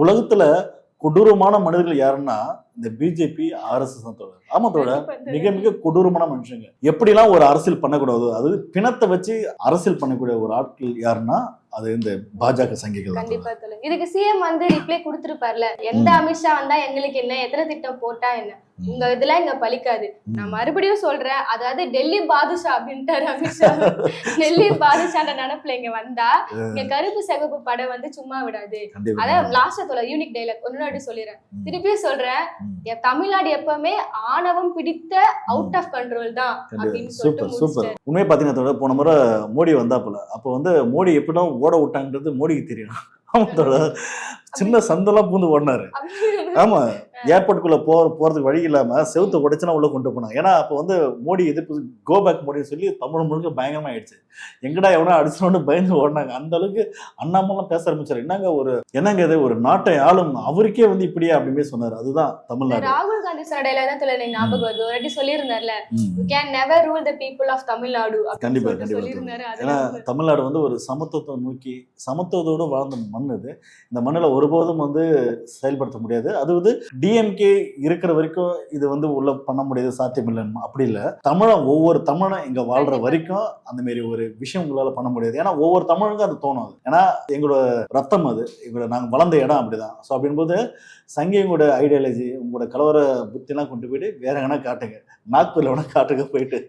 உலகத்துல கொடூரமான மனிதர்கள் யாருன்னா இந்த பிஜேபி ஆர்எஸ்எஸ் தோழர். ஆமா தோழர், மிக மிக கொடூரமான மனுஷங்க. எப்படிலாம் ஒரு அரசியல் பண்ணக்கூடாது, அதாவது பிணத்தை வச்சு அரசியல் பண்ணக்கூடிய ஒரு ஆட்கள் யாருன்னா அது இந்த பாஜக சங்கிகள். கண்டிப்பா தோழர். இதுக்கு சிஎம் வந்து ரிப்ளை கொடுத்திருப்பார்ல, எந்த அமித்ஷா வந்தா எங்களுக்கு என்ன, எத்தனை திட்டம் போட்டா என்ன, உங்க இதெல்லாம் இங்க பலிக்காது. நான் மறுபடியும் சொல்றேன், அதாவது டெல்லி பாதுஷா அப்படின்ட்டாரு அமித்ஷா. டெல்லி பாதுஷான்ற நினைப்புல இங்க வந்தா இங்க கருப்பு சிகப்பு படம் வந்து சும்மா விடாது. அதான் லாஸ்ட் தோழர் யூனிக் டைலாக் ஒன்னு சொல்லிடுறேன், திருப்பியும் சொல்றேன், தமிழ்நாடு எப்பவுமே ஆணவம் பிடித்த அவுட் ஆஃப் கண்ட்ரோல் தான் அப்படின்னு சொல்லிட்டு. உண்மையை பாத்தீங்கன்னா போன முறை மோடி வந்தாப்புல, அப்ப வந்து மோடி எப்படிதான் ஓட விட்டாங்கிறது மோடிக்கு தெரியும். சின்ன சந்தெல்லாம் பூந்து ஓடினாரு. ஆமா, ஏர்போர்ட்டுக்குள்ள போறதுக்கு வழி இல்லாம செவுத்த உடைச்சுனா உள்ள கொண்டு போனாங்க. ஏன்னா அப்ப வந்து மோடி எதிர்ப்பு கோ பேக் மோடின்னு சொல்லி தமிழ் முழுக்க பயங்கரமா ஆயிடுச்சு. எங்கடா எவனா அடிச்சோன்னு பயந்து ஓடினாங்க. அந்த அளவுக்கு அண்ணாமலாம் பேச ஆரம்பிச்சாரு. என்னங்க இது, ஒரு நாட்டை ஆளும் அவருக்கே வந்து இப்படியா அப்படின்னு சொன்னாரு. அதுதான் தமிழ்நாடு. ராகுல் காந்தி சடையில தான் தொழில் ஞாபகம் வருது. ஒரு வாட்டி சொல்லியிருந்தார்ல, you can never rule the people of Tamil Nadu. கண்டிப்பா சொல்லியிருந்தாரு. ஏன்னா தமிழ்நாடு வந்து ஒரு சமத்துவத்தை நோக்கி சமத்துவத்தோடு வாழ்ந்த மண் இது. இந்த மண்ணில் ஒருபோதும் வந்து செயல்படுத்த முடியாது. அது வந்து டிஎம்கே இருக்கிற வரைக்கும் இது வந்து உள்ள பண்ண முடியாது, சாத்தியம் இல்லைன்னு அப்படி இல்லை. ஒவ்வொரு தமிழனும் இங்க வாழ்ற வரைக்கும் அந்த மாதிரி ஒரு விஷயம் உங்களால பண்ண முடியாது. ஏன்னா ஒவ்வொரு தமிழுக்கும் அது தோணும். ஏன்னா எங்களோட ரத்தம் அது, எங்களோட நாங்கள் வளர்ந்த இடம் அப்படிதான். ஸோ அப்படின்போது சங்கியோட ஐடியாலஜி, உங்களோட கலவர புத்திலாம் கொண்டு போயிட்டு வேற எங்கன்னா காட்டுங்க, நாக்பூர்ல வேணா காட்டுங்க போயிட்டு.